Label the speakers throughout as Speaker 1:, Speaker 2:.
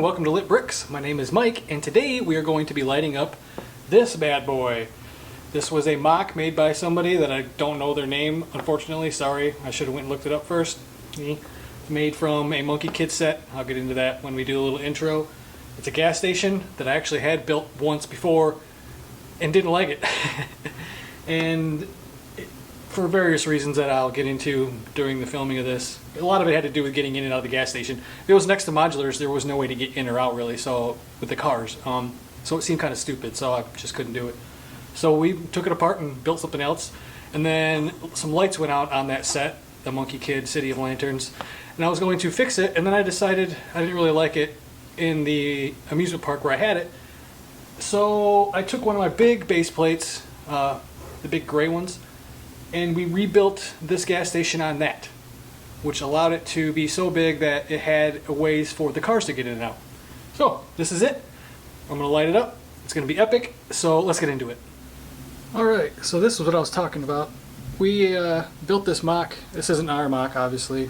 Speaker 1: welcome to Lit Bricks. My name is Mike, and today we are going to be lighting up this bad boy. This was a MOC made by somebody that I don't know their name, unfortunately. Sorry, I should have went and looked it up first. Made from a Monkey Kid set. I'll get into that when we do a little intro. It's a gas station that I actually had built once before and didn't like it. And for various reasons that I'll get into during the filming of this. A lot of it had to do with getting in and out of the gas station. If it was next to modulars, there was no way to get in or out really, so with the cars. So it seemed kind of stupid, so I just couldn't do it. So we took it apart and built something else. And then some lights went out on that set, the Monkey Kid City of Lanterns. And I was going to fix it, and then I decided I didn't really like it in the amusement park where I had it. So I took one of my big base plates, the big gray ones, and we rebuilt this gas station on that, which allowed it to be so big that it had ways for the cars to get in and out. So this is it. I'm going to light it up. It's going to be epic, so let's get into it. Alright, so this is what I was talking about. We built this MOC. This isn't our MOC, obviously.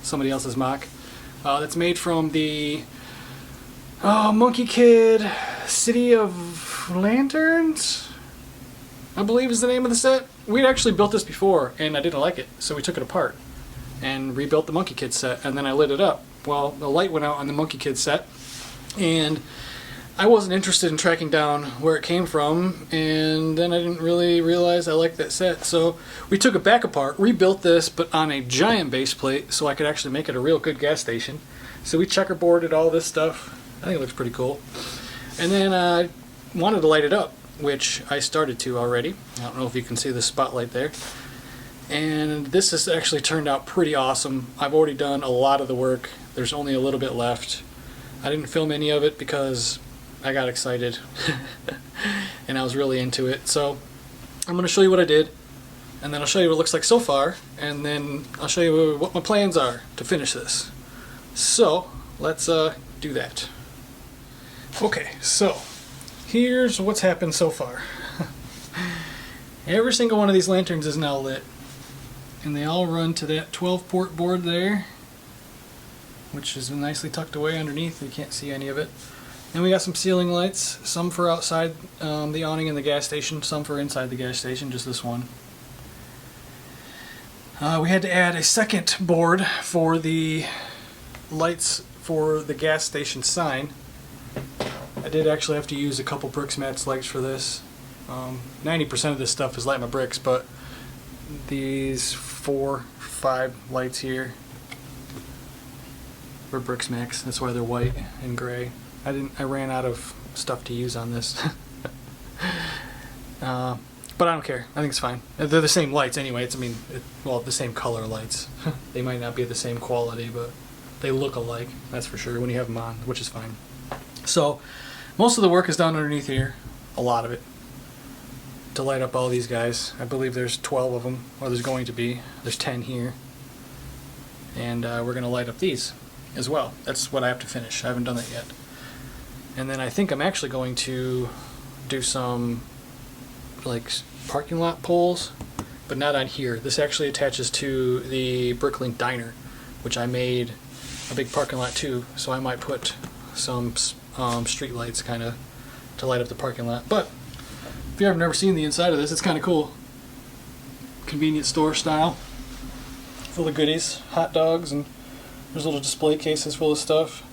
Speaker 1: Somebody else's MOC. That's made from the Monkey Kid City of Lanterns, I believe is the name of the set. We'd actually built this before, and I didn't like it, so we took it apart and rebuilt the Monkey Kid set, and then I lit it up. Well, the light went out on the Monkey Kid set, and I wasn't interested in tracking down where it came from, and then I didn't really realize I liked that set, so we took it back apart, rebuilt this, but on a giant base plate, so I could actually make it a real good gas station. So we checkerboarded all this stuff. I think it looks pretty cool. And then I wanted to light it up, which I started to already. I don't know if you can see the spotlight there. And this has actually turned out pretty awesome. I've already done a lot of the work. There's only a little bit left. I didn't film any of it because I got excited and I was really into it. So I'm going to show you what I did, and then I'll show you what it looks like so far, and then I'll show you what my plans are to finish this. So let's do that. Okay, so here's what's happened so far. Every single one of these lanterns is now lit, and they all run to that 12-port board there, which is nicely tucked away underneath. You can't see any of it. And we got some ceiling lights, some for outside the awning in the gas station, some for inside the gas station, just this one. We had to add a second board for the lights for the gas station sign. I did actually have to use a couple BrickActive lights for this. 90% of this stuff is light my bricks, but these 4-5 lights here were BrickActive. That's why they're white and gray. I ran out of stuff to use on this. But I don't care. I think it's fine. They're the same lights anyway. Well, the same color lights. They might not be the same quality, but they look alike, that's for sure, when you have them on, which is fine. So most of the work is done underneath here, a lot of it, to light up all these guys. I believe there's 12 of them, or there's going to be. There's 10 here. And we're going to light up these as well. That's what I have to finish. I haven't done that yet. And then I think I'm actually going to do some like parking lot poles, but not on here. This actually attaches to the Bricklink Diner, which I made a big parking lot too, so I might put some street lights kind of to light up the parking lot. But if you have never seen the inside of this, it's kind of cool. Convenience store style, full of goodies, hot dogs, and there's little display cases full of stuff.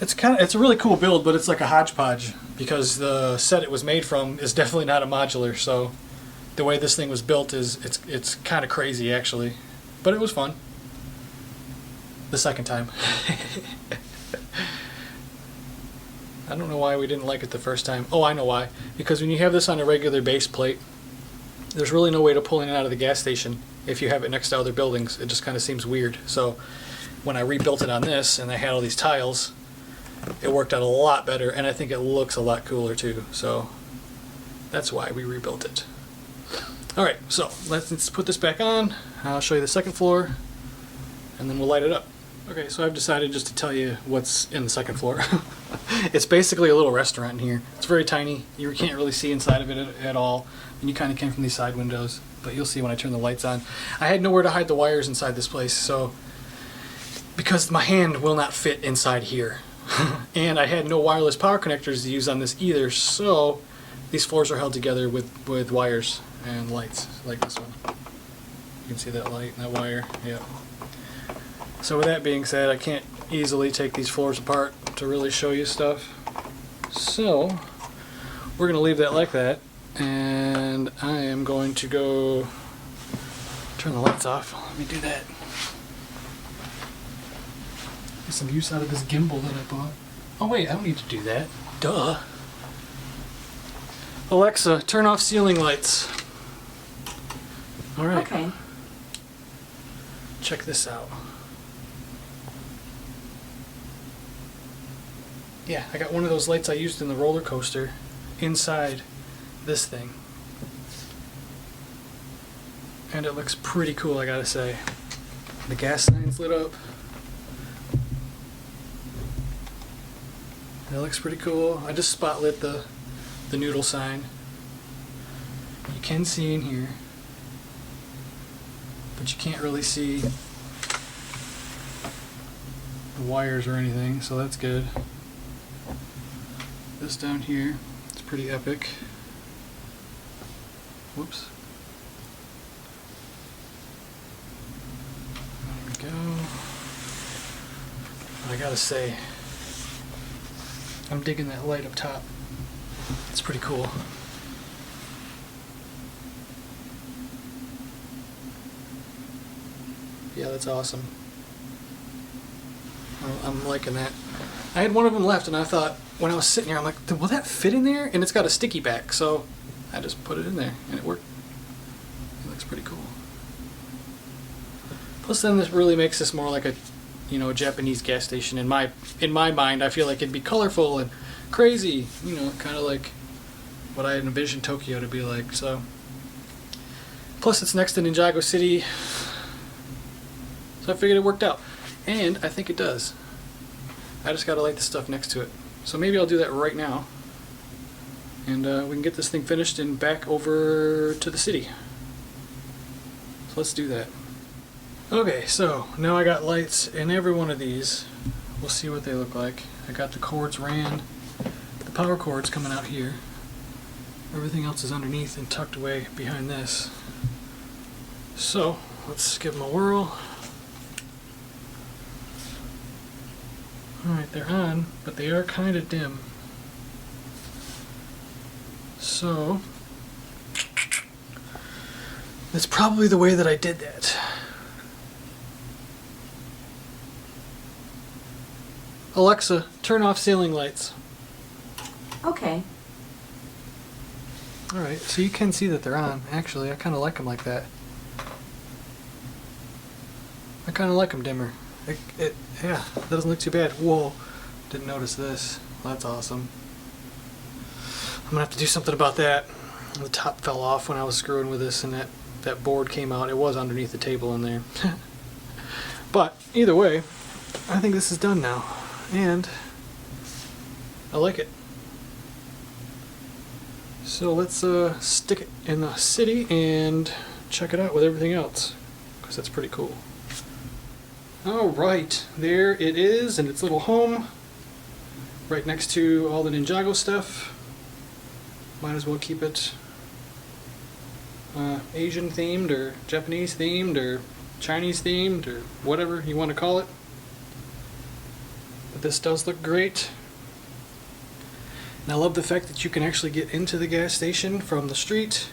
Speaker 1: It's a really cool build, but it's like a hodgepodge because the set it was made from is definitely not a modular. So the way this thing was built is it's kind of crazy actually, but it was fun. The second time. I don't know why we didn't like it the first time. Oh, I know why. Because when you have this on a regular base plate, there's really no way to pull in and out of the gas station if you have it next to other buildings. It just kind of seems weird. So when I rebuilt it on this and I had all these tiles, it worked out a lot better, and I think it looks a lot cooler too. So that's why we rebuilt it. Alright, so let's put this back on. I'll show you the second floor, and then we'll light it up. Okay, so I've decided just to tell you what's in the second floor. It's basically a little restaurant in here. It's very tiny. You can't really see inside of it at all, and you kind of came from these side windows, but you'll see when I turn the lights on. I had nowhere to hide the wires inside this place, so because my hand will not fit inside here. And I had no wireless power connectors to use on this either, so these floors are held together with wires and lights, like this one. You can see that light and that wire, yeah. So with that being said, I can't easily take these floors apart to really show you stuff. So we're going to leave that like that, and I am going to go turn the lights off. Let me do that. Get some use out of this gimbal that I bought. Oh wait, I don't need to do that. Duh. Alexa, turn off ceiling lights. Alright.
Speaker 2: Okay.
Speaker 1: Check this out. Yeah, I got one of those lights I used in the roller coaster inside this thing. And it looks pretty cool, I gotta say. The gas sign's lit up. That looks pretty cool. I just spotlit the noodle sign. You can see in here, but you can't really see the wires or anything, so that's good. This down here, it's pretty epic. Whoops. There we go. I gotta say, I'm digging that light up top. It's pretty cool. Yeah, that's awesome. I'm liking that. I had one of them left, and I thought, when I was sitting here, I'm like, will that fit in there? And it's got a sticky back, so I just put it in there, and it worked. It looks pretty cool. Plus, then this really makes this more like a, you know, a Japanese gas station. In my mind, I feel like it'd be colorful and crazy, you know, kind of like what I envisioned Tokyo to be like. So, plus it's next to Ninjago City, so I figured it worked out, and I think it does. I just gotta light the stuff next to it. So maybe I'll do that right now, and we can get this thing finished and back over to the city. So let's do that. Okay, so now I got lights in every one of these. We'll see what they look like. I got the cords ran, the power cords coming out here. Everything else is underneath and tucked away behind this. So let's give them a whirl. Alright, they're on, but they are kind of dim. So that's probably the way that I did that. Alexa, turn off ceiling lights.
Speaker 2: Okay.
Speaker 1: Alright, so you can see that they're on. Actually, I kind of like them like that. I kind of like them dimmer. Yeah, that doesn't look too bad. Whoa, didn't notice this. Well, that's awesome. I'm gonna have to do something about that. The top fell off when I was screwing with this, and that board came out. It was underneath the table in there. But either way, I think this is done now, and I like it. So let's stick it in the city and check it out with everything else, because that's pretty cool. Alright, there it is in its little home, right next to all the Ninjago stuff. Might as well keep it Asian themed, or Japanese themed, or Chinese themed, or whatever you want to call it. But this does look great. And I love the fact that you can actually get into the gas station from the street,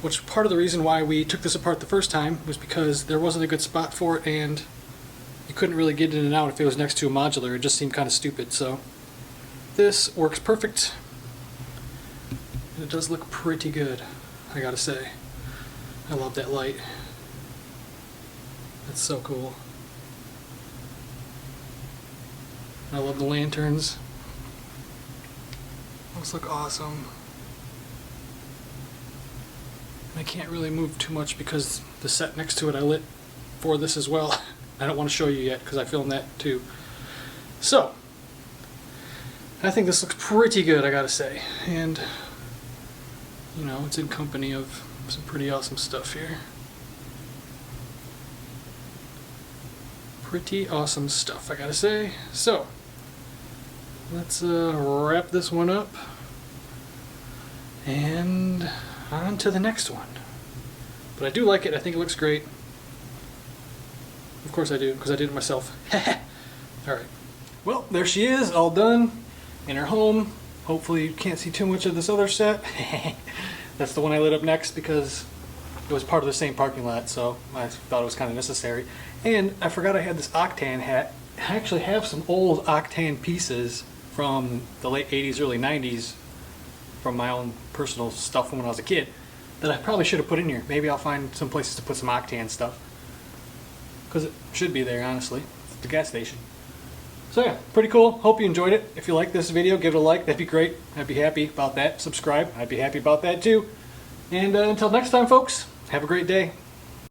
Speaker 1: which part of the reason why we took this apart the first time was because there wasn't a good spot for it, and you couldn't really get in and out if it was next to a modular. It just seemed kind of stupid. So this works perfect, and it does look pretty good, I gotta say. I love that light. That's so cool. I love the lanterns. Those look awesome. I can't really move too much because the set next to it I lit for this as well. I don't want to show you yet because I filmed that too. So, I think this looks pretty good, I gotta say. And, you know, it's in company of some pretty awesome stuff here. pretty awesome stuff, I gotta say. So, let's wrap this one up and on to the next one. But I do like it. I think it looks great. Of course I do, because I did it myself. Alright. Well, there she is, all done in her home. Hopefully you can't see too much of this other set. That's the one I lit up next because it was part of the same parking lot, so I thought it was kind of necessary. And I forgot I had this Octane hat. I actually have some old Octane pieces from the late 80s, early 90s from my own personal stuff from when I was a kid that I probably should have put in here. Maybe I'll find some places to put some Octane stuff, because it should be there, honestly, at the gas station. So yeah, pretty cool. Hope you enjoyed it. If you like this video, give it a like. That'd be great. I'd be happy about that. Subscribe. I'd be happy about that too. And until next time, folks, have a great day.